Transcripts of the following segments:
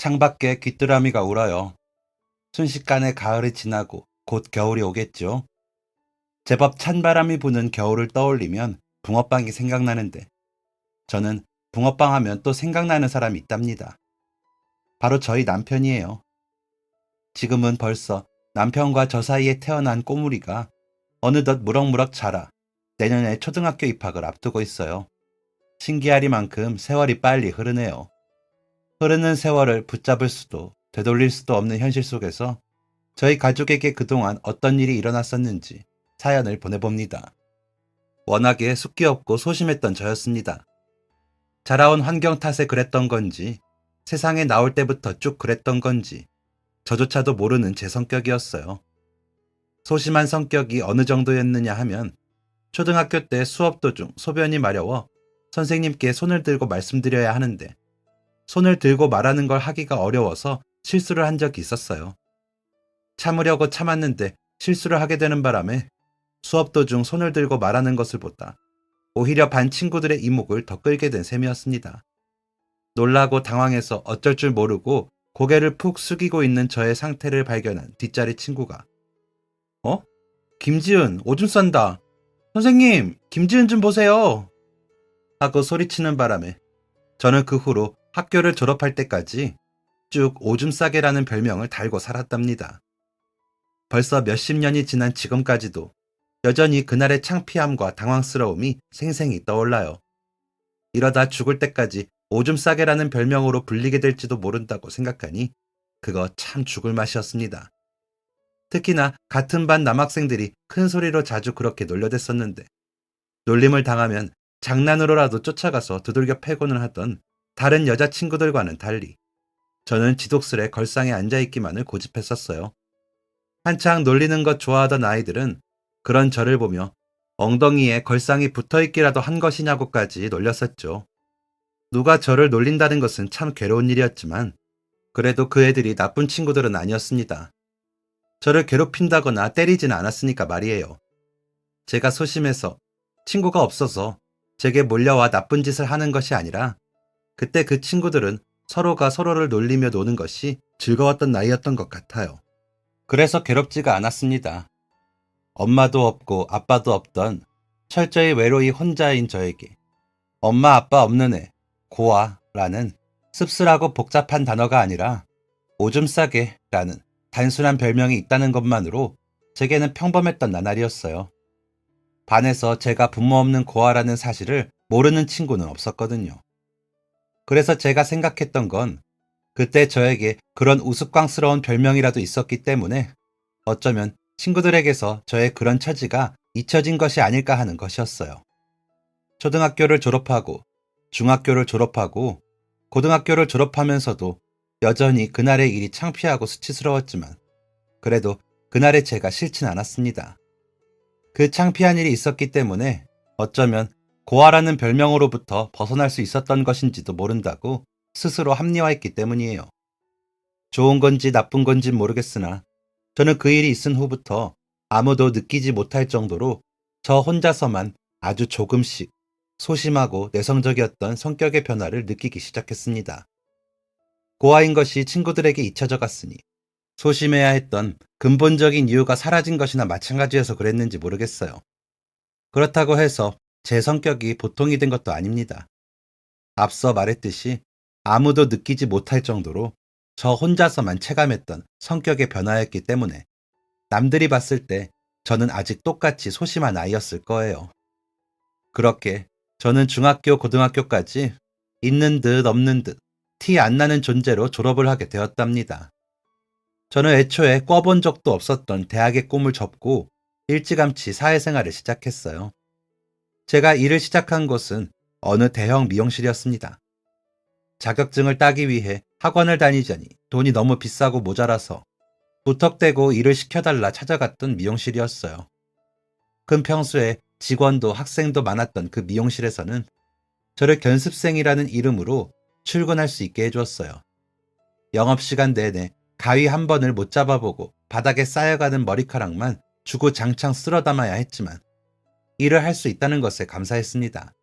창밖에 귀뚜라미가 울어요. 순식간에 가을이 지나고 곧 겨울이 오겠죠. 제법 찬바람이 부는 겨울을 떠올리면 붕어빵이 생각나는데 저는 붕어빵 하면 또 생각나는 사람이 있답니다. 바로 저희 남편이에요. 지금은 벌써 남편과 저 사이에 태어난 꼬물이가 어느덧 무럭무럭 자라 내년에 초등학교 입학을 앞두고 있어요. 신기하리만큼 세월이 빨리 흐르네요. 흐르는 세월을 붙잡을 수도 되돌릴 수도 없는 현실 속에서 저희 가족에게 그동안 어떤 일이 일어났었는지 사연을 보내봅니다. 워낙에 숫기 없고 소심했던 저였습니다. 자라온 환경 탓에 그랬던 건지 세상에 나올 때부터 쭉 그랬던 건지 저조차도 모르는 제 성격이었어요. 소심한 성격이 어느 정도였느냐 하면 초등학교 때 수업 도중 소변이 마려워 선생님께 손을 들고 말씀드려야 하는데 손을 들고 말하는 걸 하기가 어려워서 실수를 한 적이 있었어요. 참으려고 참았는데 실수를 하게 되는 바람에 수업 도중 손을 들고 말하는 것을 보다 오히려 반 친구들의 이목을 더 끌게 된 셈이었습니다. 놀라고 당황해서 어쩔 줄 모르고 고개를 푹 숙이고 있는 저의 상태를 발견한 뒷자리 친구가 어? 김지은, 오줌 싼다. 선생님, 김지은 좀 보세요. 하고 소리치는 바람에 저는 그 후로 학교를 졸업할 때까지 쭉 오줌 싸개라는 별명을 달고 살았답니다. 벌써 몇십 년이 지난 지금까지도 여전히 그날의 창피함과 당황스러움이 생생히 떠올라요. 이러다 죽을 때까지 오줌 싸개라는 별명으로 불리게 될지도 모른다고 생각하니 그거 참 죽을 맛이었습니다. 특히나 같은 반 남학생들이 큰 소리로 자주 그렇게 놀려댔었는데 놀림을 당하면 장난으로라도 쫓아가서 두들겨 패고는 하던 다른 여자친구들과는 달리 저는 지독스레 걸상에 앉아있기만을 고집했었어요. 한창 놀리는 것 좋아하던 아이들은 그런 저를 보며 엉덩이에 걸상이 붙어있기라도 한 것이냐고까지 놀렸었죠. 누가 저를 놀린다는 것은 참 괴로운 일이었지만 그래도 그 애들이 나쁜 친구들은 아니었습니다. 저를 괴롭힌다거나 때리지는 않았으니까 말이에요. 제가 소심해서 친구가 없어서 제게 몰려와 나쁜 짓을 하는 것이 아니라 그때 그 친구들은 서로가 서로를 놀리며 노는 것이 즐거웠던 나이였던 것 같아요. 그래서 괴롭지가 않았습니다. 엄마도 없고 아빠도 없던 철저히 외로이 혼자인 저에게 엄마 아빠 없는 애, 고아라는 씁쓸하고 복잡한 단어가 아니라 오줌 싸개라는 단순한 별명이 있다는 것만으로 제게는 평범했던 나날이었어요. 반에서 제가 부모 없는 고아라는 사실을 모르는 친구는 없었거든요. 그래서 제가 생각했던 건 그때 저에게 그런 우스꽝스러운 별명이라도 있었기 때문에 어쩌면 친구들에게서 저의 그런 처지가 잊혀진 것이 아닐까 하는 것이었어요. 초등학교를 졸업하고 중학교를 졸업하고 고등학교를 졸업하면서도 여전히 그날의 일이 창피하고 수치스러웠지만 그래도 그날의 제가 싫진 않았습니다. 그 창피한 일이 있었기 때문에 어쩌면 고아라는 별명으로부터 벗어날 수 있었던 것인지도 모른다고 스스로 합리화했기 때문이에요. 좋은 건지 나쁜 건지 모르겠으나 저는 그 일이 있은 후부터 아무도 느끼지 못할 정도로 저 혼자서만 아주 조금씩 소심하고 내성적이었던 성격의 변화를 느끼기 시작했습니다. 고아인 것이 친구들에게 잊혀져 갔으니 소심해야 했던 근본적인 이유가 사라진 것이나 마찬가지여서 그랬는지 모르겠어요. 그렇다고 해서 제 성격이 보통이 된 것도 아닙니다. 앞서 말했듯이 아무도 느끼지 못할 정도로 저 혼자서만 체감했던 성격의 변화였기 때문에 남들이 봤을 때 저는 아직 똑같이 소심한 아이였을 거예요. 그렇게 저는 중학교, 고등학교까지 있는 듯 없는 듯 티 안 나는 존재로 졸업을 하게 되었답니다. 저는 애초에 꿔본 적도 없었던 대학의 꿈을 접고 일찌감치 사회생활을 시작했어요. 제가 일을 시작한 곳은 어느 대형 미용실이었습니다. 자격증을 따기 위해 학원을 다니자니 돈이 너무 비싸고 모자라서 부탁대고 일을 시켜달라 찾아갔던 미용실이었어요. 큰 평수에 직원도 학생도 많았던 그 미용실에서는 저를 견습생이라는 이름으로 출근할 수 있게 해주었어요. 영업시간 내내 가위 한 번을 못 잡아보고 바닥에 쌓여가는 머리카락만 주구장창 쓸어 담아야 했지만 일을 할 수 있다는 것에 감사했습니다.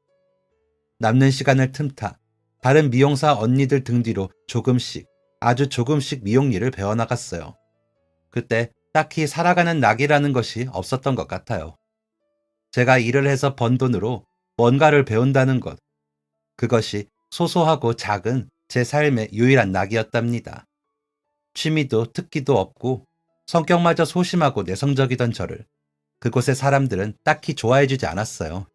남는 시간을 틈타 다른 미용사 언니들 등 뒤로 조금씩 아주 조금씩 미용 일을 배워나갔어요. 그때 딱히 살아가는 낙이라는 것이 없었던 것 같아요. 제가 일을 해서 번 돈으로 뭔가를 배운다는 것, 그것이 소소하고 작은 제 삶의 유일한 낙이었답니다. 취미도 특기도 없고 성격마저 소심하고 내성적이던 저를 그곳의 사람들은 딱히 좋아해주지 않았어요.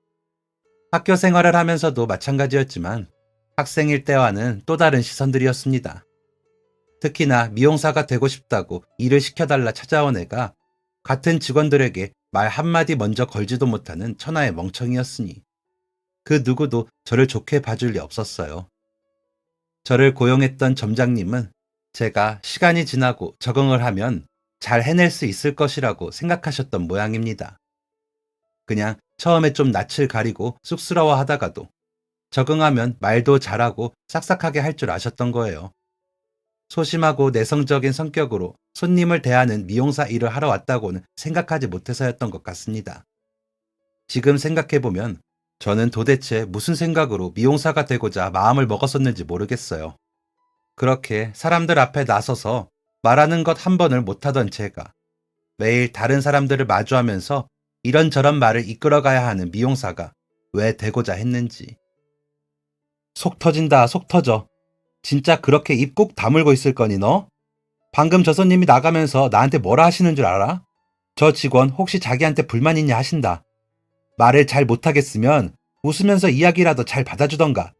학교 생활을 하면서도 마찬가지였지만 학생일 때와는 또 다른 시선들이었습니다. 특히나 미용사가 되고 싶다고 일을 시켜달라 찾아온 애가 같은 직원들에게 말 한마디 먼저 걸지도 못하는 천하의 멍청이였으니 그 누구도 저를 좋게 봐줄 리 없었어요. 저를 고용했던 점장님은 제가 시간이 지나고 적응을 하면 잘 해낼 수 있을 것이라고 생각하셨던 모양입니다. 그냥 처음에 좀 낯을 가리고 쑥스러워 하다가도 적응하면 말도 잘하고 싹싹하게 할 줄 아셨던 거예요. 소심하고 내성적인 성격으로 손님을 대하는 미용사 일을 하러 왔다고는 생각하지 못해서였던 것 같습니다. 지금 생각해보면 저는 도대체 무슨 생각으로 미용사가 되고자 마음을 먹었었는지 모르겠어요. 그렇게 사람들 앞에 나서서 말하는 것 한 번을 못하던 제가 매일 다른 사람들을 마주하면서 이런저런 말을 이끌어가야 하는 미용사가 왜 되고자 했는지. 속 터진다, 속 터져. 진짜 그렇게 입 꾹 다물고 있을 거니 너? 방금 저 손님이 나가면서 나한테 뭐라 하시는 줄 알아? 저 직원 혹시 자기한테 불만 있냐 하신다. 말을 잘 못하겠으면 웃으면서 이야기라도 잘 받아주던가.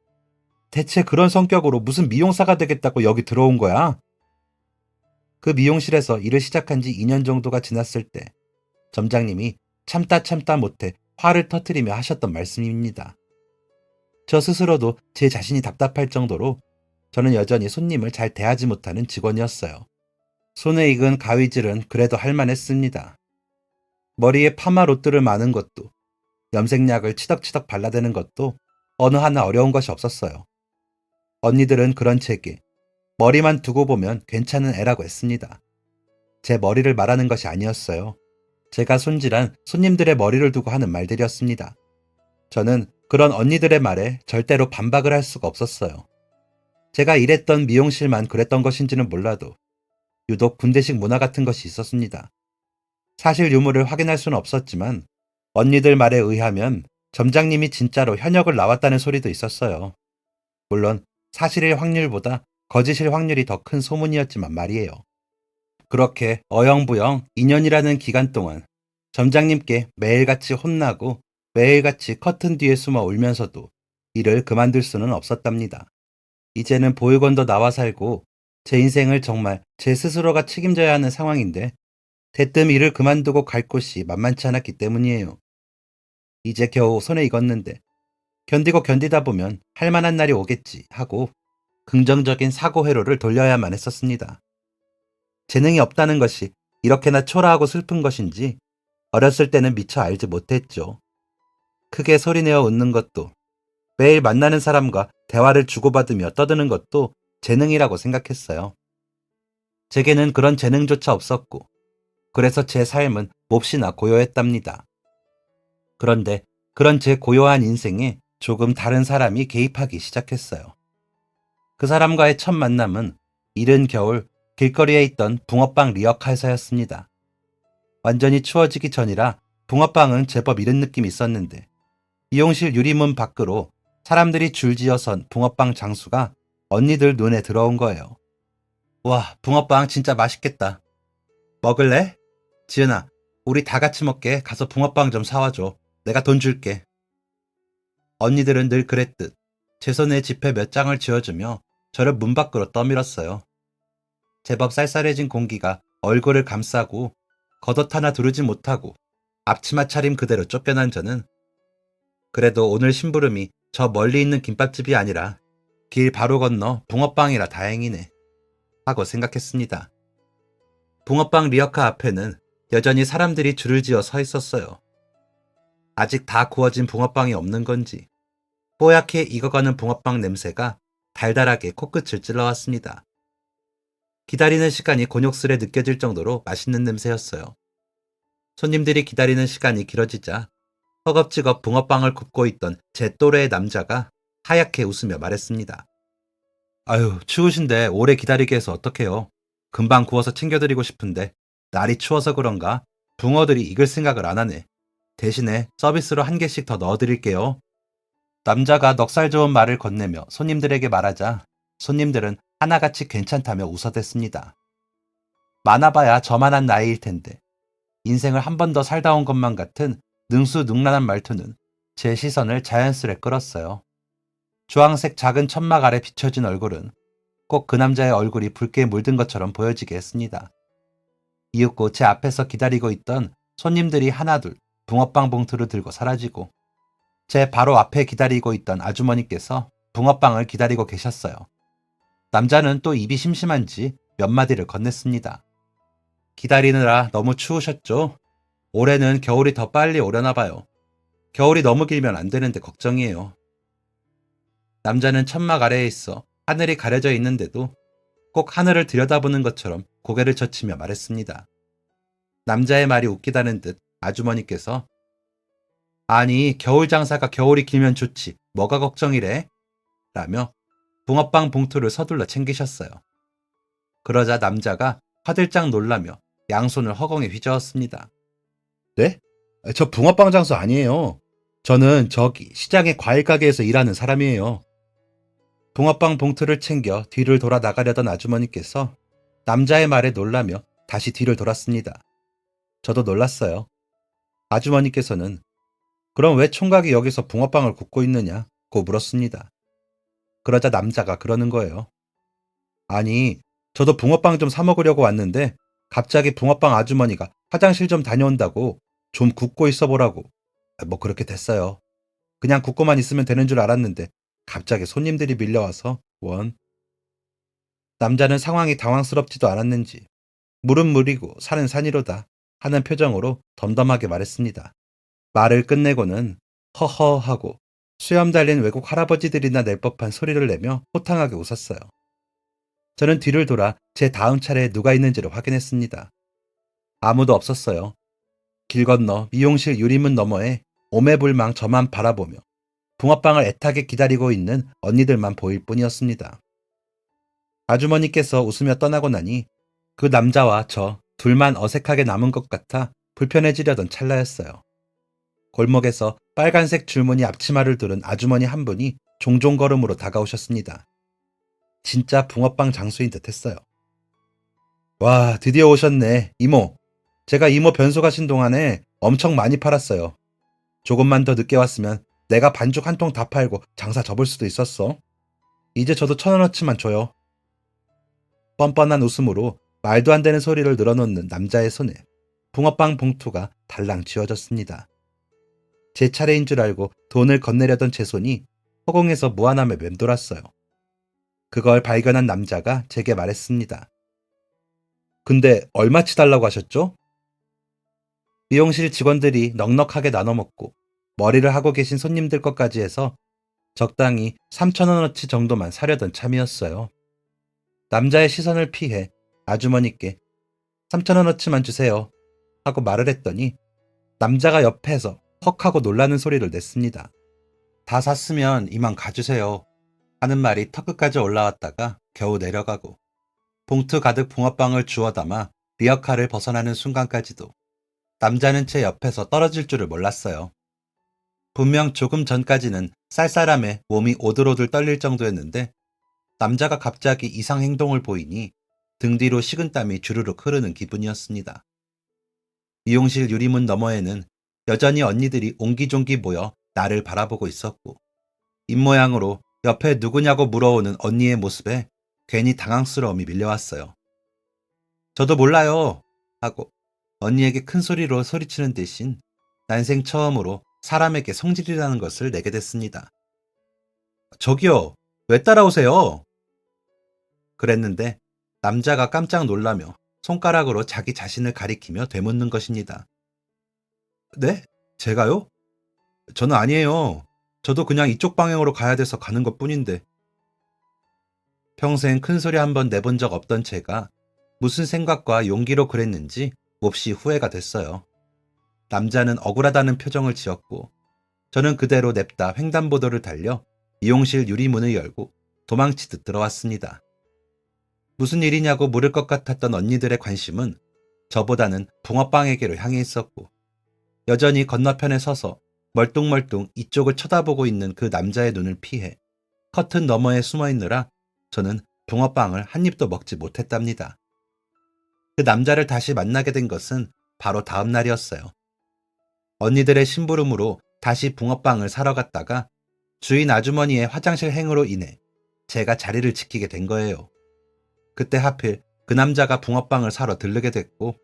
대체 그런 성격으로 무슨 미용사가 되겠다고 여기 들어온 거야? 그 미용실에서 일을 시작한 지 2년 정도가 지났을 때 점장님이 참다 못해 화를 터뜨리며 하셨던 말씀입니다. 저 스스로도 제 자신이 답답할 정도로 저는 여전히 손님을 잘 대하지 못하는 직원이었어요. 손에 익은 가위질은 그래도 할만했습니다. 머리에 파마 롯들을 마는 것도, 염색약을 치덕치덕 발라대는 것도 어느 하나 어려운 것이 없었어요. 언니들은 그런 제게 머리만 두고 보면 괜찮은 애라고 했습니다. 제 머리를 말하는 것이 아니었어요. 제가 손질한 손님들의 머리를 두고 하는 말들이었습니다. 저는 그런 언니들의 말에 절대로 반박을 할 수가 없었어요. 제가 일했던 미용실만 그랬던 것인지는 몰라도 유독 군대식 문화 같은 것이 있었습니다. 사실 유무를 확인할 수는 없었지만 언니들 말에 의하면 점장님이 진짜로 현역을 나왔다는 소리도 있었어요. 물론 사실일 확률보다 거짓일 확률이 더 큰 소문이었지만 말이에요. 그렇게 어영부영 2년이라는 기간 동안 점장님께 매일같이 혼나고 매일같이 커튼 뒤에 숨어 울면서도 일을 그만둘 수는 없었답니다. 이제는 보육원도 나와 살고 제 인생을 정말 제 스스로가 책임져야 하는 상황인데 대뜸 일을 그만두고 갈 곳이 만만치 않았기 때문이에요. 이제 겨우 손에 익었는데 견디고 견디다 보면 할 만한 날이 오겠지 하고 긍정적인 사고 회로를 돌려야만 했었습니다. 재능이 없다는 것이 이렇게나 초라하고 슬픈 것인지 어렸을 때는 미처 알지 못했죠. 크게 소리내어 웃는 것도 매일 만나는 사람과 대화를 주고받으며 떠드는 것도 재능이라고 생각했어요. 제게는 그런 재능조차 없었고 그래서 제 삶은 몹시나 고요했답니다. 그런데 그런 제 고요한 인생에 조금 다른 사람이 개입하기 시작했어요. 그 사람과의 첫 만남은 이른 겨울 길거리에 있던 붕어빵 리어카에서였습니다. 완전히 추워지기 전이라 붕어빵은 제법 이른 느낌이 있었는데 미용실 유리문 밖으로 사람들이 줄지어 선 붕어빵 장수가 언니들 눈에 들어온 거예요. 와, 붕어빵 진짜 맛있겠다. 먹을래? 지은아, 우리 다 같이 먹게 가서 붕어빵 좀 사와줘. 내가 돈 줄게. 언니들은 늘 그랬듯 제 손에 지폐 몇 장을 쥐어주며 저를 문 밖으로 떠밀었어요. 제법 쌀쌀해진 공기가 얼굴을 감싸고 겉옷 하나 두르지 못하고 앞치마 차림 그대로 쫓겨난 저는 그래도 오늘 심부름이 저 멀리 있는 김밥집이 아니라 길 바로 건너 붕어빵이라 다행이네 하고 생각했습니다. 붕어빵 리어카 앞에는 여전히 사람들이 줄을 지어 서 있었어요. 아직 다 구워진 붕어빵이 없는 건지 뽀얗게 익어가는 붕어빵 냄새가 달달하게 코끝을 찔러왔습니다. 기다리는 시간이 곤욕스레 느껴질 정도로 맛있는 냄새였어요. 손님들이 기다리는 시간이 길어지자 허겁지겁 붕어빵을 굽고 있던 제 또래의 남자가 하얗게 웃으며 말했습니다. 아유, 추우신데 오래 기다리게 해서 어떡해요. 금방 구워서 챙겨드리고 싶은데 날이 추워서 그런가 붕어들이 익을 생각을 안 하네. 대신에 서비스로 한 개씩 더 넣어드릴게요. 남자가 넉살 좋은 말을 건네며 손님들에게 말하자 손님들은 하나같이 괜찮다며 웃어댔습니다. 많아봐야 저만한 나이일 텐데 인생을 한 번 더 살다 온 것만 같은 능수능란한 말투는 제 시선을 자연스레 끌었어요. 주황색 작은 천막 아래 비춰진 얼굴은 꼭 그 남자의 얼굴이 붉게 물든 것처럼 보여지게 했습니다. 이윽고 제 앞에서 기다리고 있던 손님들이 하나둘 붕어빵 봉투를 들고 사라지고 제 바로 앞에 기다리고 있던 아주머니께서 붕어빵을 기다리고 계셨어요. 남자는 또 입이 심심한지 몇 마디를 건넸습니다. 기다리느라 너무 추우셨죠? 올해는 겨울이 더 빨리 오려나 봐요. 겨울이 너무 길면 안 되는데 걱정이에요. 남자는 천막 아래에 있어 하늘이 가려져 있는데도 꼭 하늘을 들여다보는 것처럼 고개를 젖히며 말했습니다. 남자의 말이 웃기다는 듯 아주머니께서 아니 겨울 장사가 겨울이 길면 좋지 뭐가 걱정이래? 라며 붕어빵 봉투를 서둘러 챙기셨어요. 그러자 남자가 화들짝 놀라며 양손을 허공에 휘저었습니다. 네? 저 붕어빵 장수 아니에요. 저는 저기 시장의 과일 가게에서 일하는 사람이에요. 붕어빵 봉투를 챙겨 뒤를 돌아 나가려던 아주머니께서 남자의 말에 놀라며 다시 뒤를 돌았습니다. 저도 놀랐어요. 아주머니께서는 그럼 왜 총각이 여기서 붕어빵을 굽고 있느냐고 물었습니다. 그러자 남자가 그러는 거예요. 아니, 저도 붕어빵 좀 사 먹으려고 왔는데 갑자기 붕어빵 아주머니가 화장실 좀 다녀온다고 좀 굽고 있어 보라고. 뭐 그렇게 됐어요. 그냥 굽고만 있으면 되는 줄 알았는데 갑자기 손님들이 밀려와서 원. 남자는 상황이 당황스럽지도 않았는지 물은 물이고 산은 산이로다 하는 표정으로 덤덤하게 말했습니다. 말을 끝내고는 허허 하고 수염 달린 외국 할아버지들이나 낼 법한 소리를 내며 호탕하게 웃었어요. 저는 뒤를 돌아 제 다음 차례에 누가 있는지를 확인했습니다. 아무도 없었어요. 길 건너 미용실 유리문 너머에 오매불망 저만 바라보며 붕어빵을 애타게 기다리고 있는 언니들만 보일 뿐이었습니다. 아주머니께서 웃으며 떠나고 나니 그 남자와 저 둘만 어색하게 남은 것 같아 불편해지려던 찰나였어요. 골목에서 빨간색 줄무늬 앞치마를 두른 아주머니 한 분이 종종 걸음으로 다가오셨습니다. 진짜 붕어빵 장수인 듯 했어요. 와, 드디어 오셨네, 이모. 제가 이모 변소 가신 동안에 엄청 많이 팔았어요. 조금만 더 늦게 왔으면 내가 반죽 한 통 다 팔고 장사 접을 수도 있었어. 이제 저도 1,000원어치만 줘요. 뻔뻔한 웃음으로 말도 안 되는 소리를 늘어놓는 남자의 손에 붕어빵 봉투가 달랑 쥐어졌습니다. 제 차례인 줄 알고 돈을 건네려던 제 손이 허공에서 무한함에 맴돌았어요. 그걸 발견한 남자가 제게 말했습니다. 근데 얼마치 달라고 하셨죠? 미용실 직원들이 넉넉하게 나눠 먹고 머리를 하고 계신 손님들 것까지 해서 적당히 3,000원어치 정도만 사려던 참이었어요. 남자의 시선을 피해 아주머니께 3,000원어치만 주세요 하고 말을 했더니 남자가 옆에서 헉 하고 놀라는 소리를 냈습니다. 다 샀으면 이만 가주세요 하는 말이 턱끝까지 올라왔다가 겨우 내려가고 봉투 가득 붕어빵을 주워 담아 리어카를 벗어나는 순간까지도 남자는 제 옆에서 떨어질 줄을 몰랐어요. 분명 조금 전까지는 쌀쌀함에 몸이 오들오들 떨릴 정도였는데 남자가 갑자기 이상 행동을 보이니 등 뒤로 식은땀이 주르륵 흐르는 기분이었습니다. 미용실 유리문 너머에는 여전히 언니들이 옹기종기 모여 나를 바라보고 있었고 입모양으로 옆에 누구냐고 물어오는 언니의 모습에 괜히 당황스러움이 밀려왔어요. 저도 몰라요 하고 언니에게 큰 소리로 소리치는 대신 난생 처음으로 사람에게 성질이라는 것을 내게 됐습니다. 저기요, 왜 따라오세요? 그랬는데 남자가 깜짝 놀라며 손가락으로 자기 자신을 가리키며 되묻는 것입니다. 네? 제가요? 저는 아니에요. 저도 그냥 이쪽 방향으로 가야 돼서 가는 것뿐인데. 평생 큰 소리 한 번 내본 적 없던 제가 무슨 생각과 용기로 그랬는지 몹시 후회가 됐어요. 남자는 억울하다는 표정을 지었고 저는 그대로 냅다 횡단보도를 달려 미용실 유리문을 열고 도망치듯 들어왔습니다. 무슨 일이냐고 물을 것 같았던 언니들의 관심은 저보다는 붕어빵에게로 향해 있었고, 여전히 건너편에 서서 멀뚱멀뚱 이쪽을 쳐다보고 있는 그 남자의 눈을 피해 커튼 너머에 숨어 있느라 저는 붕어빵을 한 입도 먹지 못했답니다. 그 남자를 다시 만나게 된 것은 바로 다음 날이었어요. 언니들의 심부름으로 다시 붕어빵을 사러 갔다가 주인 아주머니의 화장실 행으로 인해 제가 자리를 지키게 된 거예요. 그때 하필 그 남자가 붕어빵을 사러 들르게 됐고,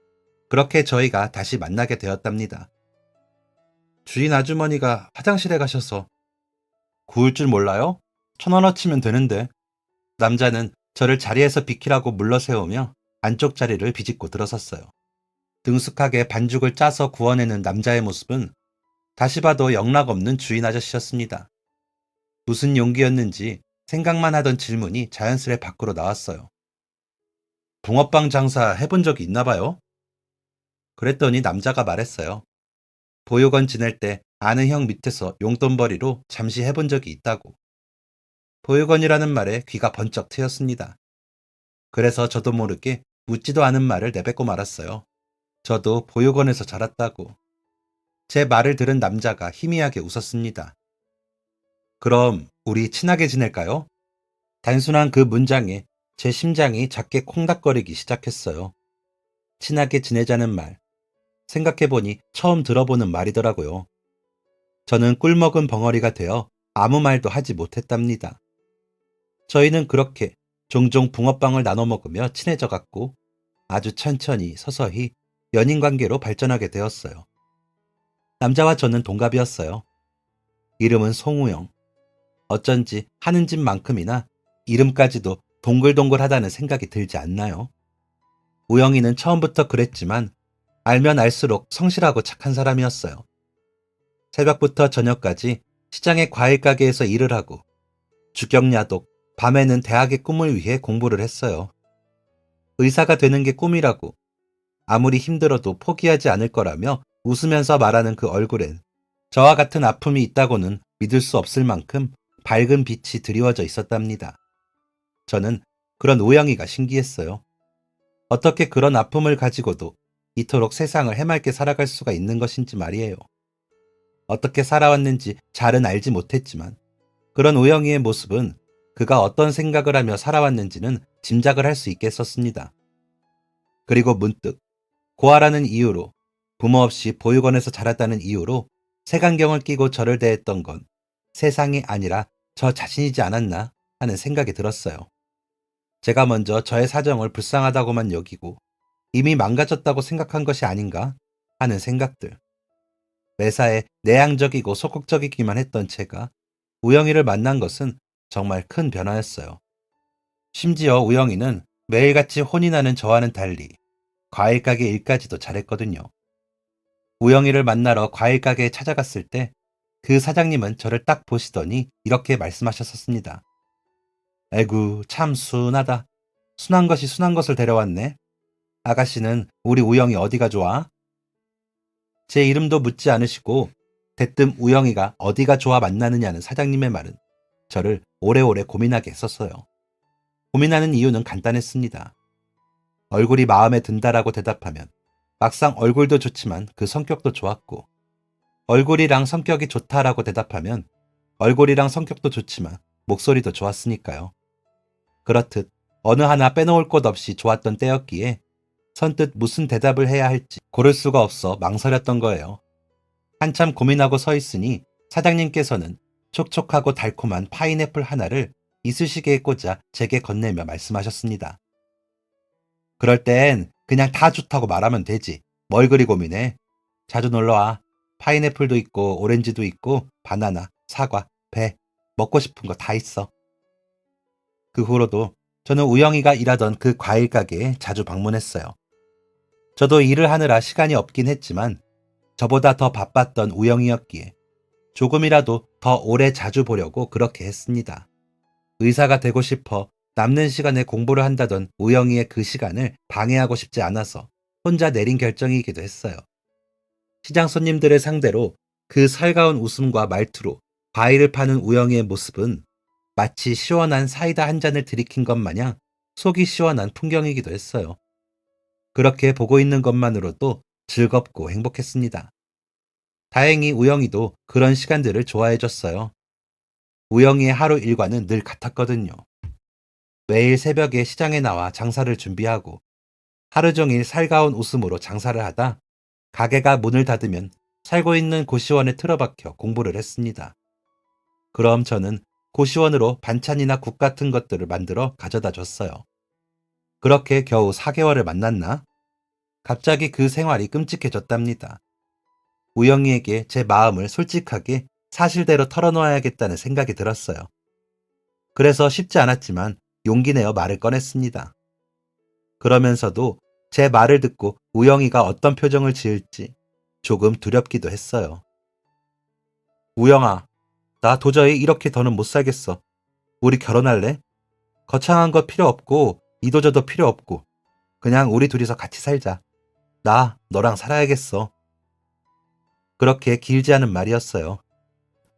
그렇게 저희가 다시 만나게 되었답니다. 주인 아주머니가 화장실에 가셔서 구울 줄 몰라요? 1,000원어치면 되는데. 남자는 저를 자리에서 비키라고 물러세우며 안쪽 자리를 비집고 들어섰어요. 능숙하게 반죽을 짜서 구워내는 남자의 모습은 다시 봐도 영락없는 주인 아저씨였습니다. 무슨 용기였는지 생각만 하던 질문이 자연스레 밖으로 나왔어요. 붕어빵 장사 해본 적이 있나 봐요? 그랬더니 남자가 말했어요. 보육원 지낼 때 아는 형 밑에서 용돈벌이로 잠시 해본 적이 있다고. 보육원이라는 말에 귀가 번쩍 트였습니다. 그래서 저도 모르게 묻지도 않은 말을 내뱉고 말았어요. 저도 보육원에서 자랐다고. 제 말을 들은 남자가 희미하게 웃었습니다. 그럼 우리 친하게 지낼까요? 단순한 그 문장에 제 심장이 작게 콩닥거리기 시작했어요. 친하게 지내자는 말. 생각해보니 처음 들어보는 말이더라고요. 저는 꿀먹은 벙어리가 되어 아무 말도 하지 못했답니다. 저희는 그렇게 종종 붕어빵을 나눠 먹으며 친해져 갔고, 아주 천천히 서서히 연인 관계로 발전하게 되었어요. 남자와 저는 동갑이었어요. 이름은 송우영. 어쩐지 하는 짓만큼이나 이름까지도 동글동글하다는 생각이 들지 않나요? 우영이는 처음부터 그랬지만 알면 알수록 성실하고 착한 사람이었어요. 새벽부터 저녁까지 시장의 과일 가게에서 일을 하고 주경야독, 밤에는 대학의 꿈을 위해 공부를 했어요. 의사가 되는 게 꿈이라고 아무리 힘들어도 포기하지 않을 거라며 웃으면서 말하는 그 얼굴엔 저와 같은 아픔이 있다고는 믿을 수 없을 만큼 밝은 빛이 드리워져 있었답니다. 저는 그런 우영이가 신기했어요. 어떻게 그런 아픔을 가지고도 이토록 세상을 해맑게 살아갈 수가 있는 것인지 말이에요. 어떻게 살아왔는지 잘은 알지 못했지만 그런 우영이의 모습은 그가 어떤 생각을 하며 살아왔는지는 짐작을 할 수 있겠었습니다. 그리고 문득 고아라는 이유로, 부모 없이 보육원에서 자랐다는 이유로 색안경을 끼고 저를 대했던 건 세상이 아니라 저 자신이지 않았나 하는 생각이 들었어요. 제가 먼저 저의 사정을 불쌍하다고만 여기고 이미 망가졌다고 생각한 것이 아닌가 하는 생각들. 매사에 내향적이고 소극적이기만 했던 제가 우영이를 만난 것은 정말 큰 변화였어요. 심지어 우영이는 매일같이 혼이 나는 저와는 달리 과일 가게 일까지도 잘했거든요. 우영이를 만나러 과일 가게에 찾아갔을 때 그 사장님은 저를 딱 보시더니 이렇게 말씀하셨었습니다. 에구, 참 순하다. 순한 것이 순한 것을 데려왔네. 아가씨는 우리 우영이 어디가 좋아? 제 이름도 묻지 않으시고 대뜸 우영이가 어디가 좋아 만나느냐는 사장님의 말은 저를 오래오래 고민하게 했었어요. 고민하는 이유는 간단했습니다. 얼굴이 마음에 든다라고 대답하면 막상 얼굴도 좋지만 그 성격도 좋았고, 얼굴이랑 성격이 좋다라고 대답하면 얼굴이랑 성격도 좋지만 목소리도 좋았으니까요. 그렇듯 어느 하나 빼놓을 곳 없이 좋았던 때였기에 선뜻 무슨 대답을 해야 할지 고를 수가 없어 망설였던 거예요. 한참 고민하고 서 있으니 사장님께서는 촉촉하고 달콤한 파인애플 하나를 이쑤시개에 꽂아 제게 건네며 말씀하셨습니다. 그럴 땐 그냥 다 좋다고 말하면 되지. 뭘 그리 고민해. 자주 놀러와. 파인애플도 있고 오렌지도 있고 바나나, 사과, 배, 먹고 싶은 거 다 있어. 그 후로도 저는 우영이가 일하던 그 과일 가게에 자주 방문했어요. 저도 일을 하느라 시간이 없긴 했지만 저보다 더 바빴던 우영이였기에 조금이라도 더 오래 자주 보려고 그렇게 했습니다. 의사가 되고 싶어 남는 시간에 공부를 한다던 우영이의 그 시간을 방해하고 싶지 않아서 혼자 내린 결정이기도 했어요. 시장 손님들을 상대로 그 살가운 웃음과 말투로 과일을 파는 우영이의 모습은 마치 시원한 사이다 한 잔을 들이킨 것 마냥 속이 시원한 풍경이기도 했어요. 그렇게 보고 있는 것만으로도 즐겁고 행복했습니다. 다행히 우영이도 그런 시간들을 좋아해줬어요. 우영이의 하루 일과는 늘 같았거든요. 매일 새벽에 시장에 나와 장사를 준비하고 하루 종일 살가운 웃음으로 장사를 하다 가게가 문을 닫으면 살고 있는 고시원에 틀어박혀 공부를 했습니다. 그럼 저는 고시원으로 반찬이나 국 같은 것들을 만들어 가져다 줬어요. 그렇게 겨우 4개월을 만났나? 갑자기 그 생활이 끔찍해졌답니다. 우영이에게 제 마음을 솔직하게 사실대로 털어놓아야겠다는 생각이 들었어요. 그래서 쉽지 않았지만 용기 내어 말을 꺼냈습니다. 그러면서도 제 말을 듣고 우영이가 어떤 표정을 지을지 조금 두렵기도 했어요. 우영아, 나 도저히 이렇게 더는 못 살겠어. 우리 결혼할래? 거창한 거 필요 없고 이도저도 필요 없고 그냥 우리 둘이서 같이 살자. 나 너랑 살아야겠어. 그렇게 길지 않은 말이었어요.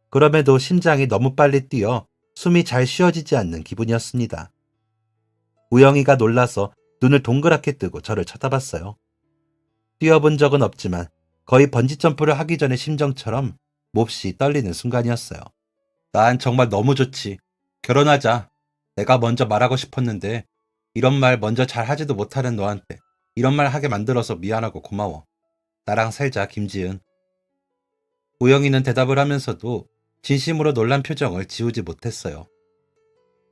그럼에도 심장이 너무 빨리 뛰어 숨이 잘 쉬어지지 않는 기분이었습니다. 우영이가 놀라서 눈을 동그랗게 뜨고 저를 쳐다봤어요. 뛰어본 적은 없지만 거의 번지점프를 하기 전의 심정처럼 몹시 떨리는 순간이었어요. 난 정말 너무 좋지. 결혼하자. 내가 먼저 말하고 싶었는데 이런 말 먼저 잘 하지도 못하는 너한테 이런 말 하게 만들어서 미안하고 고마워. 나랑 살자, 김지은. 우영이는 대답을 하면서도 진심으로 놀란 표정을 지우지 못했어요.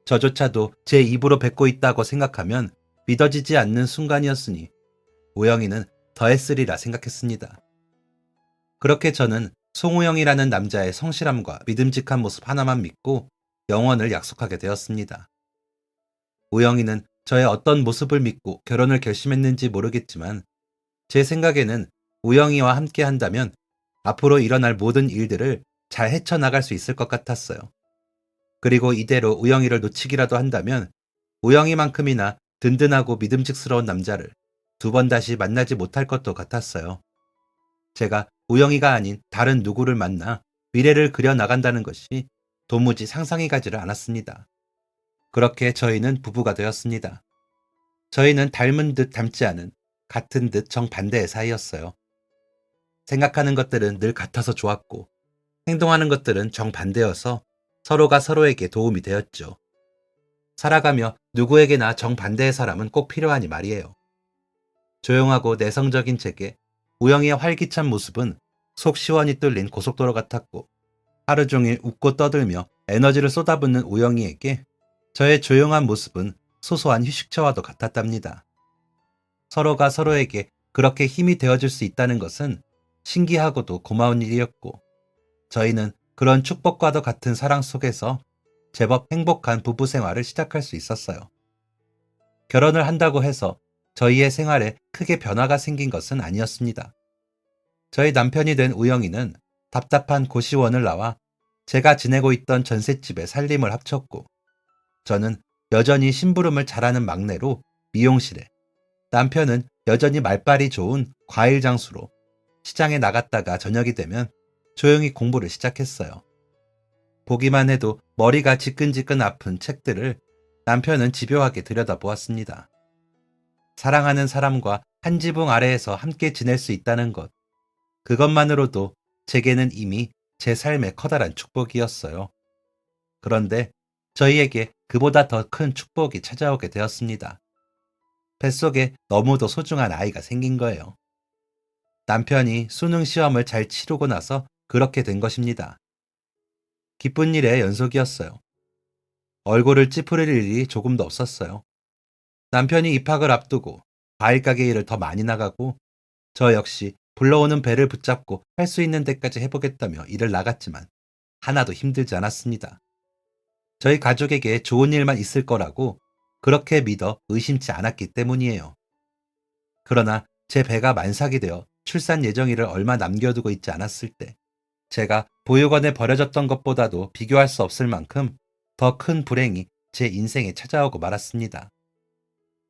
저조차도 제 입으로 뱉고 있다고 생각하면 믿어지지 않는 순간이었으니 우영이는 더 했으리라 생각했습니다. 그렇게 저는 송우영이라는 남자의 성실함과 믿음직한 모습 하나만 믿고 영원을 약속하게 되었습니다. 우영이는 저의 어떤 모습을 믿고 결혼을 결심했는지 모르겠지만 제 생각에는 우영이와 함께 한다면 앞으로 일어날 모든 일들을 잘 헤쳐나갈 수 있을 것 같았어요. 그리고 이대로 우영이를 놓치기라도 한다면 우영이만큼이나 든든하고 믿음직스러운 남자를 두 번 다시 만나지 못할 것도 같았어요. 제가 우영이가 아닌 다른 누구를 만나 미래를 그려나간다는 것이 도무지 상상이 가지를 않았습니다. 그렇게 저희는 부부가 되었습니다. 저희는 닮은 듯 닮지 않은 같은 듯 정반대의 사이였어요. 생각하는 것들은 늘 같아서 좋았고 행동하는 것들은 정반대여서 서로가 서로에게 도움이 되었죠. 살아가며 누구에게나 정반대의 사람은 꼭 필요하니 말이에요. 조용하고 내성적인 제게 우영이의 활기찬 모습은 속 시원히 뚫린 고속도로 같았고 하루 종일 웃고 떠들며 에너지를 쏟아붓는 우영이에게 저의 조용한 모습은 소소한 휴식처와도 같았답니다. 서로가 서로에게 그렇게 힘이 되어줄 수 있다는 것은 신기하고도 고마운 일이었고 저희는 그런 축복과도 같은 사랑 속에서 제법 행복한 부부 생활을 시작할 수 있었어요. 결혼을 한다고 해서 저희의 생활에 크게 변화가 생긴 것은 아니었습니다. 저희 남편이 된 우영이는 답답한 고시원을 나와 제가 지내고 있던 전셋집에 살림을 합쳤고 저는 여전히 심부름을 잘하는 막내로 미용실에, 남편은 여전히 말빨이 좋은 과일 장수로 시장에 나갔다가 저녁이 되면 조용히 공부를 시작했어요. 보기만 해도 머리가 지끈지끈 아픈 책들을 남편은 집요하게 들여다보았습니다. 사랑하는 사람과 한 지붕 아래에서 함께 지낼 수 있다는 것, 그것만으로도 제게는 이미 제 삶의 커다란 축복이었어요. 그런데 저희에게 그보다 더 큰 축복이 찾아오게 되었습니다. 뱃속에 너무도 소중한 아이가 생긴 거예요. 남편이 수능 시험을 잘 치르고 나서 그렇게 된 것입니다. 기쁜 일의 연속이었어요. 얼굴을 찌푸릴 일이 조금도 없었어요. 남편이 입학을 앞두고 과일 가게 일을 더 많이 나가고 저 역시 불러오는 배를 붙잡고 할 수 있는 데까지 해보겠다며 일을 나갔지만 하나도 힘들지 않았습니다. 저희 가족에게 좋은 일만 있을 거라고 그렇게 믿어 의심치 않았기 때문이에요. 그러나 제 배가 만삭이 되어 출산 예정일을 얼마 남겨두고 있지 않았을 때 제가 보육원에 버려졌던 것보다도 비교할 수 없을 만큼 더 큰 불행이 제 인생에 찾아오고 말았습니다.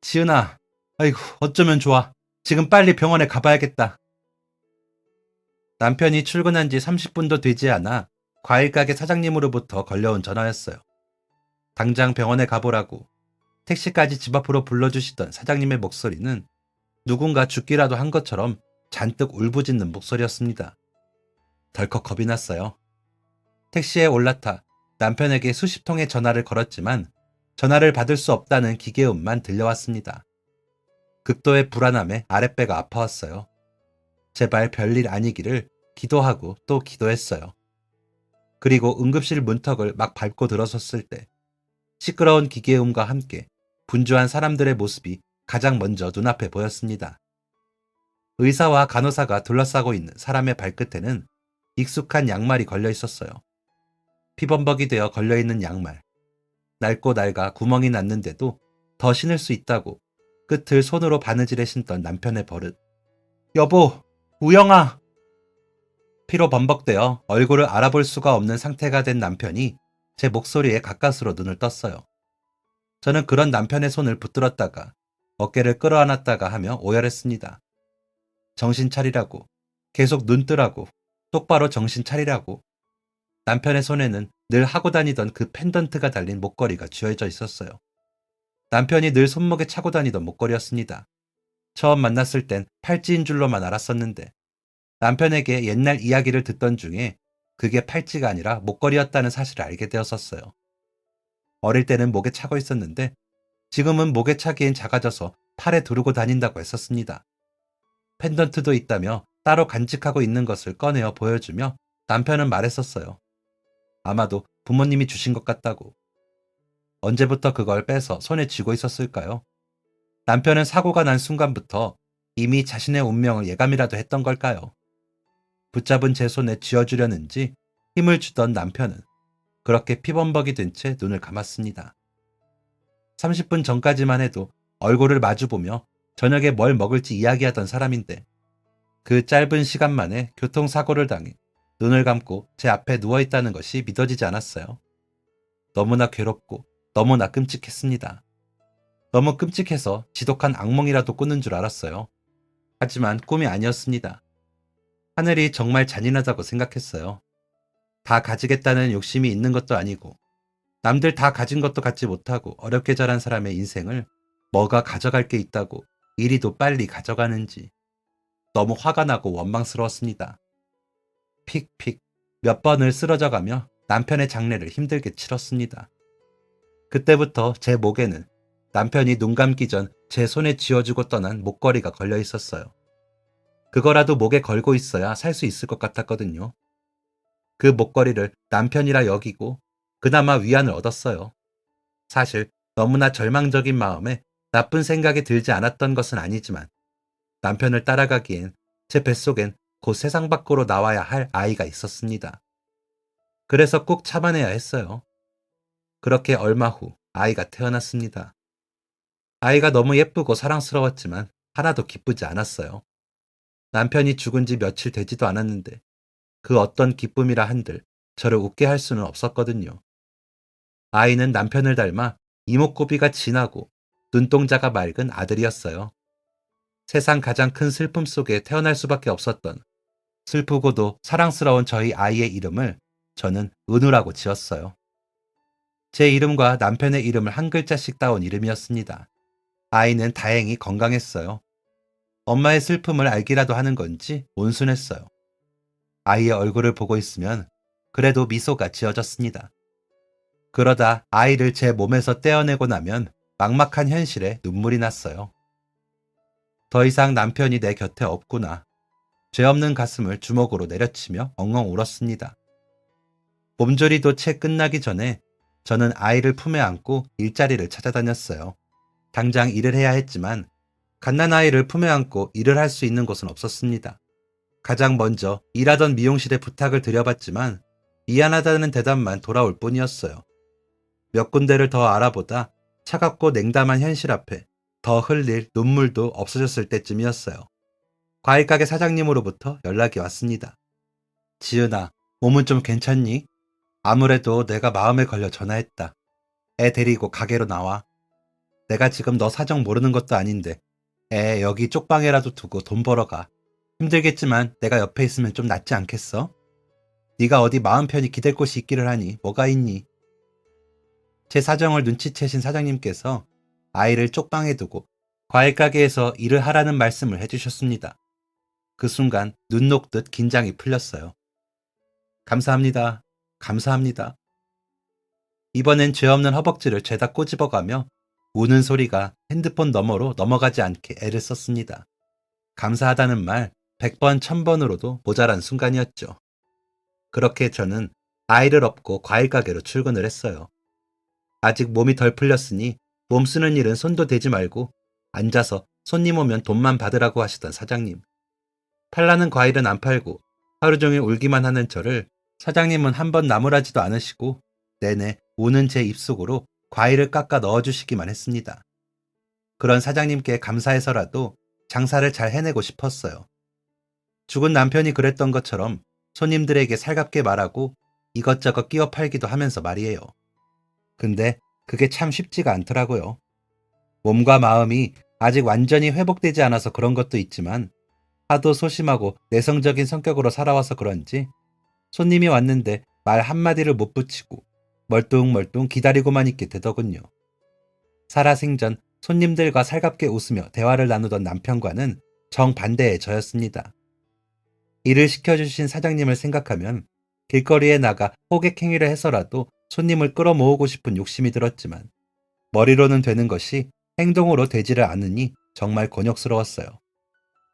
지은아, 아이고 어쩌면 좋아. 지금 빨리 병원에 가봐야겠다. 남편이 출근한 지 30분도 되지 않아 과일 가게 사장님으로부터 걸려온 전화였어요. 당장 병원에 가보라고 택시까지 집 앞으로 불러주시던 사장님의 목소리는 누군가 죽기라도 한 것처럼 잔뜩 울부짖는 목소리였습니다. 덜컥 겁이 났어요. 택시에 올라타 남편에게 수십 통의 전화를 걸었지만 전화를 받을 수 없다는 기계음만 들려왔습니다. 극도의 불안함에 아랫배가 아파왔어요. 제발 별일 아니기를 기도하고 또 기도했어요. 그리고 응급실 문턱을 막 밟고 들어섰을 때 시끄러운 기계음과 함께 분주한 사람들의 모습이 가장 먼저 눈앞에 보였습니다. 의사와 간호사가 둘러싸고 있는 사람의 발끝에는 익숙한 양말이 걸려 있었어요. 피범벅이 되어 걸려있는 양말. 낡고 낡아 구멍이 났는데도 더 신을 수 있다고 끝을 손으로 바느질해 신던 남편의 버릇. 여보, 우영아! 피로 범벅되어 얼굴을 알아볼 수가 없는 상태가 된 남편이 제 목소리에 가까스로 눈을 떴어요. 저는 그런 남편의 손을 붙들었다가 어깨를 끌어안았다가 하며 오열했습니다. 정신 차리라고, 계속 눈 뜨라고, 똑바로 정신 차리라고. 남편의 손에는 늘 하고 다니던 그 펜던트가 달린 목걸이가 쥐어져 있었어요. 남편이 늘 손목에 차고 다니던 목걸이였습니다. 처음 만났을 땐 팔찌인 줄로만 알았었는데 남편에게 옛날 이야기를 듣던 중에 그게 팔찌가 아니라 목걸이였다는 사실을 알게 되었었어요. 어릴 때는 목에 차고 있었는데 지금은 목에 차기엔 작아져서 팔에 두르고 다닌다고 했었습니다. 펜던트도 있다며 따로 간직하고 있는 것을 꺼내어 보여주며 남편은 말했었어요. 아마도 부모님이 주신 것 같다고. 언제부터 그걸 빼서 손에 쥐고 있었을까요? 남편은 사고가 난 순간부터 이미 자신의 운명을 예감이라도 했던 걸까요? 붙잡은 제 손에 쥐어주려는지 힘을 주던 남편은 그렇게 피범벅이 된 채 눈을 감았습니다. 30분 전까지만 해도 얼굴을 마주보며 저녁에 뭘 먹을지 이야기하던 사람인데 그 짧은 시간 만에 교통사고를 당해 눈을 감고 제 앞에 누워있다는 것이 믿어지지 않았어요. 너무나 괴롭고 너무나 끔찍했습니다. 너무 끔찍해서 지독한 악몽이라도 꾸는 줄 알았어요. 하지만 꿈이 아니었습니다. 하늘이 정말 잔인하다고 생각했어요. 다 가지겠다는 욕심이 있는 것도 아니고 남들 다 가진 것도 갖지 못하고 어렵게 자란 사람의 인생을 뭐가 가져갈 게 있다고 이리도 빨리 가져가는지 너무 화가 나고 원망스러웠습니다. 픽픽 몇 번을 쓰러져가며 남편의 장례를 힘들게 치렀습니다. 그때부터 제 목에는 남편이 눈 감기 전 제 손에 쥐어주고 떠난 목걸이가 걸려 있었어요. 그거라도 목에 걸고 있어야 살 수 있을 것 같았거든요. 그 목걸이를 남편이라 여기고 그나마 위안을 얻었어요. 사실 너무나 절망적인 마음에 나쁜 생각이 들지 않았던 것은 아니지만 남편을 따라가기엔 제 뱃속엔 곧 세상 밖으로 나와야 할 아이가 있었습니다. 그래서 꼭 참아내야 했어요. 그렇게 얼마 후 아이가 태어났습니다. 아이가 너무 예쁘고 사랑스러웠지만 하나도 기쁘지 않았어요. 남편이 죽은 지 며칠 되지도 않았는데 그 어떤 기쁨이라 한들 저를 웃게 할 수는 없었거든요. 아이는 남편을 닮아 이목구비가 진하고 눈동자가 맑은 아들이었어요. 세상 가장 큰 슬픔 속에 태어날 수밖에 없었던 슬프고도 사랑스러운 저희 아이의 이름을 저는 은우라고 지었어요. 제 이름과 남편의 이름을 한 글자씩 따온 이름이었습니다. 아이는 다행히 건강했어요. 엄마의 슬픔을 알기라도 하는 건지 온순했어요. 아이의 얼굴을 보고 있으면 그래도 미소가 지어졌습니다. 그러다 아이를 제 몸에서 떼어내고 나면 막막한 현실에 눈물이 났어요. 더 이상 남편이 내 곁에 없구나. 죄 없는 가슴을 주먹으로 내려치며 엉엉 울었습니다. 몸조리도 채 끝나기 전에 저는 아이를 품에 안고 일자리를 찾아다녔어요. 당장 일을 해야 했지만 갓난아이를 품에 안고 일을 할 수 있는 곳은 없었습니다. 가장 먼저 일하던 미용실에 부탁을 드려봤지만 미안하다는 대답만 돌아올 뿐이었어요. 몇 군데를 더 알아보다 차갑고 냉담한 현실 앞에 더 흘릴 눈물도 없어졌을 때쯤이었어요. 과일가게 사장님으로부터 연락이 왔습니다. 지은아, 몸은 좀 괜찮니? 아무래도 내가 마음에 걸려 전화했다. 애 데리고 가게로 나와. 내가 지금 너 사정 모르는 것도 아닌데 애 여기 쪽방에라도 두고 돈 벌어 가. 힘들겠지만 내가 옆에 있으면 좀 낫지 않겠어? 네가 어디 마음 편히 기댈 곳이 있기를 하니 뭐가 있니? 제 사정을 눈치채신 사장님께서 아이를 쪽방에 두고 과일 가게에서 일을 하라는 말씀을 해주셨습니다. 그 순간 눈 녹듯 긴장이 풀렸어요. 감사합니다. 감사합니다. 이번엔 죄 없는 허벅지를 죄다 꼬집어가며 우는 소리가 핸드폰 너머로 넘어가지 않게 애를 썼습니다. 감사하다는 말 100번, 1000번으로도 모자란 순간이었죠. 그렇게 저는 아이를 업고 과일 가게로 출근을 했어요. 아직 몸이 덜 풀렸으니 몸 쓰는 일은 손도 대지 말고 앉아서 손님 오면 돈만 받으라고 하시던 사장님. 팔라는 과일은 안 팔고 하루 종일 울기만 하는 저를 사장님은 한 번 나무라지도 않으시고 내내 우는 제 입속으로 과일을 깎아 넣어주시기만 했습니다. 그런 사장님께 감사해서라도 장사를 잘 해내고 싶었어요. 죽은 남편이 그랬던 것처럼 손님들에게 살갑게 말하고 이것저것 끼워 팔기도 하면서 말이에요. 근데 그게 참 쉽지가 않더라고요. 몸과 마음이 아직 완전히 회복되지 않아서 그런 것도 있지만 하도 소심하고 내성적인 성격으로 살아와서 그런지 손님이 왔는데 말 한마디를 못 붙이고 멀뚱멀뚱 기다리고만 있게 되더군요. 살아생전 손님들과 살갑게 웃으며 대화를 나누던 남편과는 정반대의 저였습니다. 일을 시켜주신 사장님을 생각하면 길거리에 나가 호객행위를 해서라도 손님을 끌어모으고 싶은 욕심이 들었지만 머리로는 되는 것이 행동으로 되지를 않으니 정말 곤욕스러웠어요.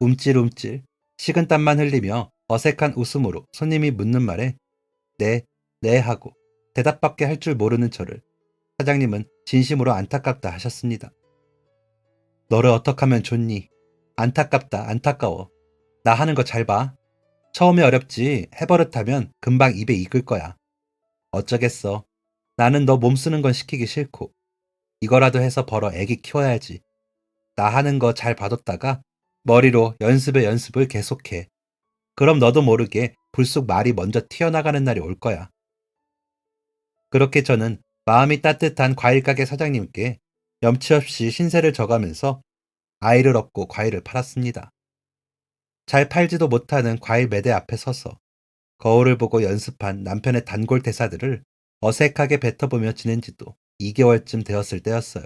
움찔움찔 식은땀만 흘리며 어색한 웃음으로 손님이 묻는 말에 네, 네 하고 대답밖에 할 줄 모르는 저를 사장님은 진심으로 안타깝다 하셨습니다. 너를 어떡하면 좋니? 안타깝다, 안타까워. 나 하는 거 잘 봐. 처음에 어렵지 해버릇하면 금방 입에 익을 거야. 어쩌겠어. 나는 너 몸 쓰는 건 시키기 싫고 이거라도 해서 벌어 애기 키워야지. 나 하는 거 잘 봐뒀다가 머리로 연습에 연습을 계속해. 그럼 너도 모르게 불쑥 말이 먼저 튀어나가는 날이 올 거야. 그렇게 저는 마음이 따뜻한 과일가게 사장님께 염치 없이 신세를 져가면서 아이를 업고 과일을 팔았습니다. 잘 팔지도 못하는 과일 매대 앞에 서서 거울을 보고 연습한 남편의 단골 대사들을 어색하게 뱉어보며 지낸 지도 2개월쯤 되었을 때였어요.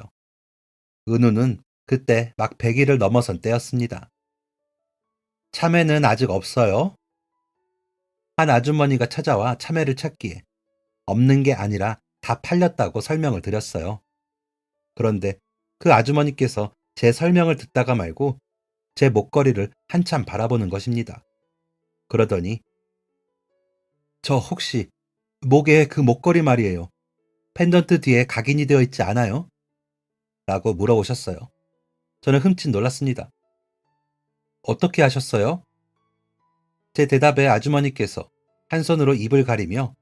은우는 그때 막 100일을 넘어선 때였습니다. 참외는 아직 없어요? 한 아주머니가 찾아와 참외를 찾기에 없는 게 아니라 다 팔렸다고 설명을 드렸어요. 그런데 그 아주머니께서 제 설명을 듣다가 말고 제 목걸이를 한참 바라보는 것입니다. 그러더니 저 혹시 목에 그 목걸이 말이에요. 펜던트 뒤에 각인이 되어 있지 않아요? 라고 물어보셨어요. 저는 흠칫 놀랐습니다. 어떻게 하셨어요? 제 대답에 아주머니께서 한 손으로 입을 가리며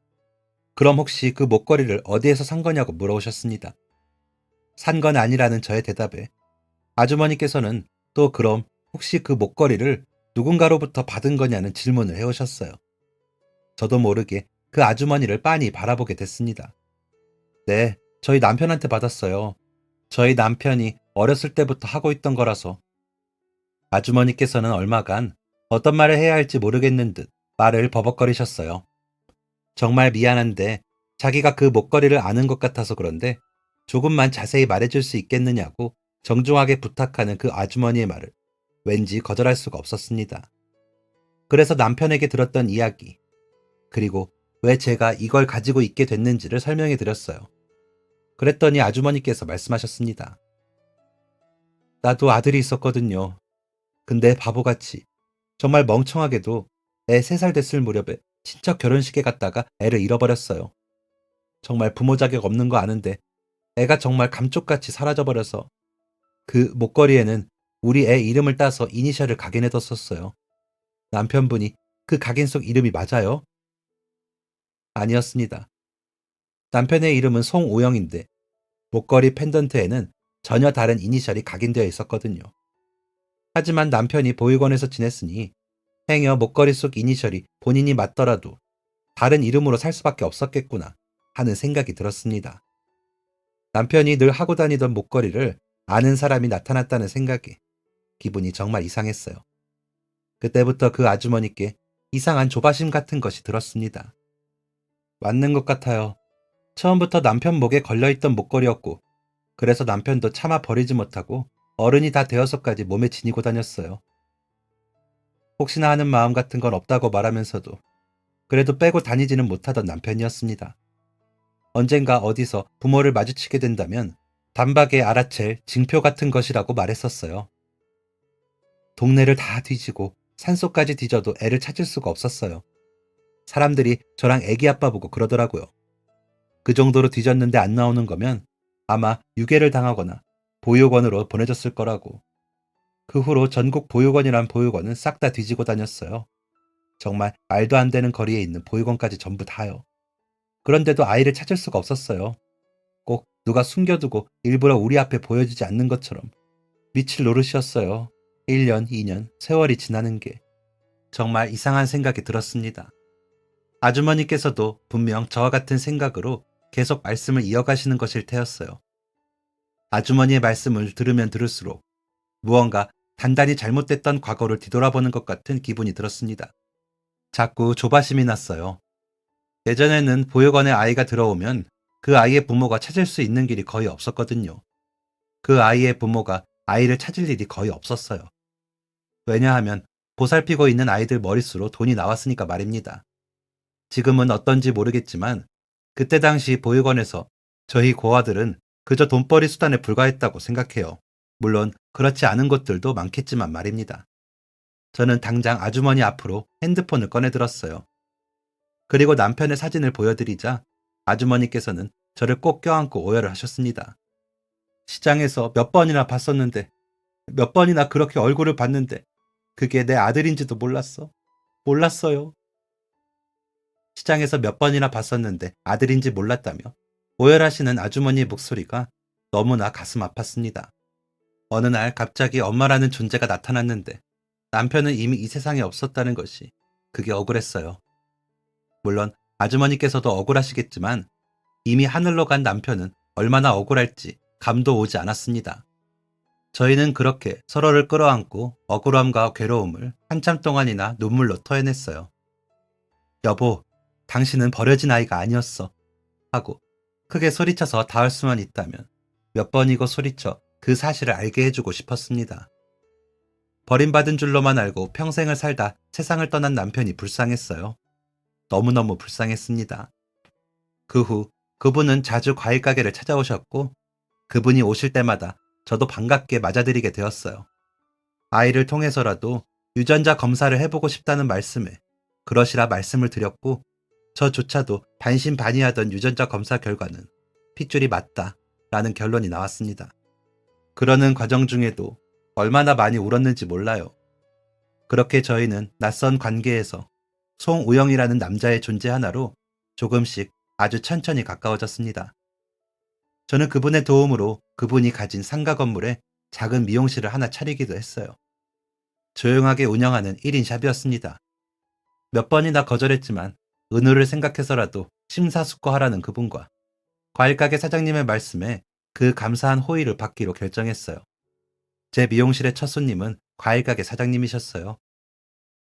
그럼 혹시 그 목걸이를 어디에서 산 거냐고 물어보셨습니다. 산 건 아니라는 저의 대답에 아주머니께서는 또 그럼 혹시 그 목걸이를 누군가로부터 받은 거냐는 질문을 해오셨어요. 저도 모르게 그 아주머니를 빤히 바라보게 됐습니다. 네, 저희 남편한테 받았어요. 저희 남편이 어렸을 때부터 하고 있던 거라서. 아주머니께서는 얼마간 어떤 말을 해야 할지 모르겠는 듯 말을 버벅거리셨어요. 정말 미안한데 자기가 그 목걸이를 아는 것 같아서 그런데 조금만 자세히 말해줄 수 있겠느냐고 정중하게 부탁하는 그 아주머니의 말을 왠지 거절할 수가 없었습니다. 그래서 남편에게 들었던 이야기, 그리고 왜 제가 이걸 가지고 있게 됐는지를 설명해 드렸어요. 그랬더니 아주머니께서 말씀하셨습니다. 나도 아들이 있었거든요. 근데 바보같이 정말 멍청하게도 애 3살 됐을 무렵에 친척 결혼식에 갔다가 애를 잃어버렸어요. 정말 부모 자격 없는 거 아는데 애가 정말 감쪽같이 사라져버려서 그 목걸이에는 우리 애 이름을 따서 이니셜을 각인해뒀었어요. 남편분이 그 각인 속 이름이 맞아요? 아니었습니다. 남편의 이름은 송오영인데 목걸이 펜던트에는 전혀 다른 이니셜이 각인되어 있었거든요. 하지만 남편이 보육원에서 지냈으니 행여 목걸이 속 이니셜이 본인이 맞더라도 다른 이름으로 살 수밖에 없었겠구나 하는 생각이 들었습니다. 남편이 늘 하고 다니던 목걸이를 아는 사람이 나타났다는 생각에 기분이 정말 이상했어요. 그때부터 그 아주머니께 이상한 조바심 같은 것이 들었습니다. 맞는 것 같아요. 처음부터 남편 목에 걸려있던 목걸이였고, 그래서 남편도 차마 버리지 못하고 어른이 다 되어서까지 몸에 지니고 다녔어요. 혹시나 하는 마음 같은 건 없다고 말하면서도 그래도 빼고 다니지는 못하던 남편이었습니다. 언젠가 어디서 부모를 마주치게 된다면 단박에 알아챌 징표 같은 것이라고 말했었어요. 동네를 다 뒤지고 산속까지 뒤져도 애를 찾을 수가 없었어요. 사람들이 저랑 애기 아빠 보고 그러더라고요. 그 정도로 뒤졌는데 안 나오는 거면 아마 유괴를 당하거나 보육원으로 보내졌을 거라고. 그 후로 전국 보육원이란 보육원은 싹 다 뒤지고 다녔어요. 정말 말도 안 되는 거리에 있는 보육원까지 전부 다요. 그런데도 아이를 찾을 수가 없었어요. 꼭 누가 숨겨두고 일부러 우리 앞에 보여주지 않는 것처럼 미칠 노릇이었어요. 1년, 2년, 세월이 지나는 게. 정말 이상한 생각이 들었습니다. 아주머니께서도 분명 저와 같은 생각으로 계속 말씀을 이어가시는 것일 테였어요. 아주머니의 말씀을 들으면 들을수록 무언가 단단히 잘못됐던 과거를 뒤돌아보는 것 같은 기분이 들었습니다. 자꾸 조바심이 났어요. 예전에는 보육원에 아이가 들어오면 그 아이의 부모가 찾을 수 있는 길이 거의 없었거든요. 그 아이의 부모가 아이를 찾을 일이 거의 없었어요. 왜냐하면 보살피고 있는 아이들 머릿수로 돈이 나왔으니까 말입니다. 지금은 어떤지 모르겠지만 그때 당시 보육원에서 저희 고아들은 그저 돈벌이 수단에 불과했다고 생각해요. 물론 그렇지 않은 곳들도 많겠지만 말입니다. 저는 당장 아주머니 앞으로 핸드폰을 꺼내 들었어요. 그리고 남편의 사진을 보여드리자 아주머니께서는 저를 꼭 껴안고 오열을 하셨습니다. 시장에서 몇 번이나 봤었는데, 몇 번이나 그렇게 얼굴을 봤는데 그게 내 아들인지도 몰랐어. 몰랐어요. 시장에서 몇 번이나 봤었는데 아들인지 몰랐다며 오열하시는 아주머니의 목소리가 너무나 가슴 아팠습니다. 어느 날 갑자기 엄마라는 존재가 나타났는데 남편은 이미 이 세상에 없었다는 것이 그게 억울했어요. 물론 아주머니께서도 억울하시겠지만 이미 하늘로 간 남편은 얼마나 억울할지 감도 오지 않았습니다. 저희는 그렇게 서로를 끌어안고 억울함과 괴로움을 한참 동안이나 눈물로 토해냈어요. 여보, 당신은 버려진 아이가 아니었어. 하고 크게 소리쳐서 닿을 수만 있다면 몇 번이고 소리쳐 그 사실을 알게 해주고 싶었습니다. 버림받은 줄로만 알고 평생을 살다 세상을 떠난 남편이 불쌍했어요. 너무너무 불쌍했습니다. 그 후 그분은 자주 과일 가게를 찾아오셨고 그분이 오실 때마다 저도 반갑게 맞아들이게 되었어요. 아이를 통해서라도 유전자 검사를 해보고 싶다는 말씀에 그러시라 말씀을 드렸고 저조차도 반신반의하던 유전자 검사 결과는 핏줄이 맞다라는 결론이 나왔습니다. 그러는 과정 중에도 얼마나 많이 울었는지 몰라요. 그렇게 저희는 낯선 관계에서 송우영이라는 남자의 존재 하나로 조금씩 아주 천천히 가까워졌습니다. 저는 그분의 도움으로 그분이 가진 상가 건물에 작은 미용실을 하나 차리기도 했어요. 조용하게 운영하는 1인 샵이었습니다. 몇 번이나 거절했지만 은우를 생각해서라도 심사숙고하라는 그분과 과일가게 사장님의 말씀에 그 감사한 호의를 받기로 결정했어요. 제 미용실의 첫 손님은 과일가게 사장님이셨어요.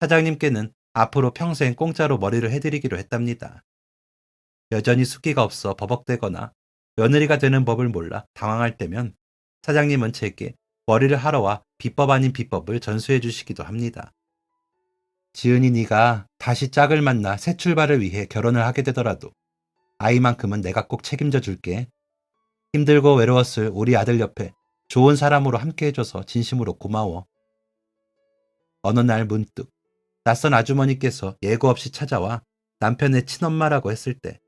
사장님께는 앞으로 평생 공짜로 머리를 해드리기로 했답니다. 여전히 숫기가 없어 버벅대거나 며느리가 되는 법을 몰라 당황할 때면 사장님은 제게 머리를 하러 와 비법 아닌 비법을 전수해 주시기도 합니다. 지은이 네가 다시 짝을 만나 새 출발을 위해 결혼을 하게 되더라도 아이만큼은 내가 꼭 책임져 줄게. 힘들고 외로웠을 우리 아들 옆에 좋은 사람으로 함께 해줘서 진심으로 고마워. 어느 날 문득 낯선 아주머니께서 예고 없이 찾아와 남편의 친엄마라고 했을 때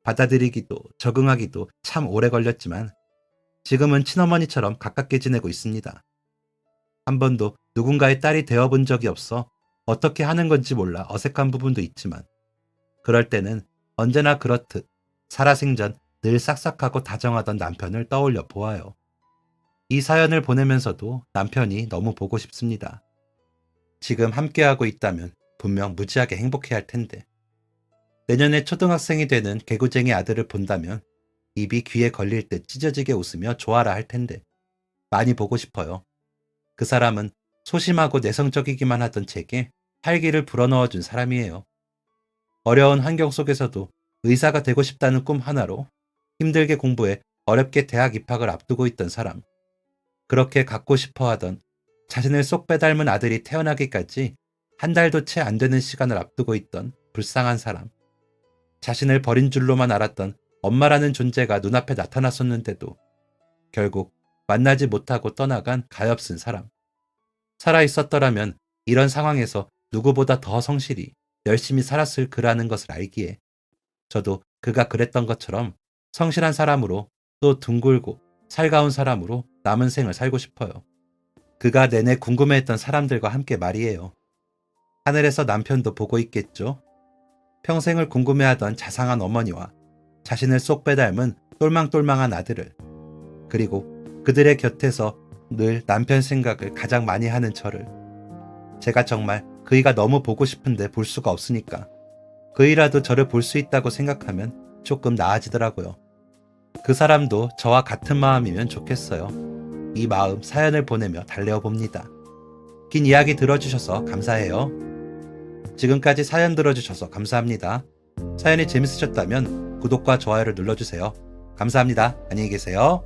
받아들이기도 적응하기도 참 오래 걸렸지만 지금은 친어머니처럼 가깝게 지내고 있습니다. 한 번도 누군가의 딸이 되어본 적이 없어 어떻게 하는 건지 몰라 어색한 부분도 있지만 그럴 때는 언제나 그렇듯 살아생전 늘 싹싹하고 다정하던 남편을 떠올려 보아요. 이 사연을 보내면서도 남편이 너무 보고 싶습니다. 지금 함께하고 있다면 분명 무지하게 행복해할 텐데 내년에 초등학생이 되는 개구쟁이 아들을 본다면 입이 귀에 걸릴 듯 찢어지게 웃으며 좋아라 할 텐데 많이 보고 싶어요. 그 사람은 소심하고 내성적이기만 하던 제게 활기를 불어넣어준 사람이에요. 어려운 환경 속에서도 의사가 되고 싶다는 꿈 하나로 힘들게 공부해 어렵게 대학 입학을 앞두고 있던 사람. 그렇게 갖고 싶어 하던 자신을 쏙 빼닮은 아들이 태어나기까지 한 달도 채 안 되는 시간을 앞두고 있던 불쌍한 사람. 자신을 버린 줄로만 알았던 엄마라는 존재가 눈앞에 나타났었는데도 결국 만나지 못하고 떠나간 가엾은 사람. 살아있었더라면 이런 상황에서 누구보다 더 성실히 열심히 살았을 그라는 것을 알기에 저도 그가 그랬던 것처럼 성실한 사람으로 또 둥글고 살가운 사람으로 남은 생을 살고 싶어요. 그가 내내 궁금해했던 사람들과 함께 말이에요. 하늘에서 남편도 보고 있겠죠? 평생을 궁금해하던 자상한 어머니와 자신을 쏙 빼닮은 똘망똘망한 아들을, 그리고 그들의 곁에서 늘 남편 생각을 가장 많이 하는 저를. 제가 정말 그이가 너무 보고 싶은데 볼 수가 없으니까 그이라도 저를 볼 수 있다고 생각하면 조금 나아지더라고요. 그 사람도 저와 같은 마음이면 좋겠어요. 이 마음 사연을 보내며 달래어봅니다. 긴 이야기 들어주셔서 감사해요. 지금까지 사연 들어주셔서 감사합니다. 사연이 재밌으셨다면 구독과 좋아요를 눌러주세요. 감사합니다. 안녕히 계세요.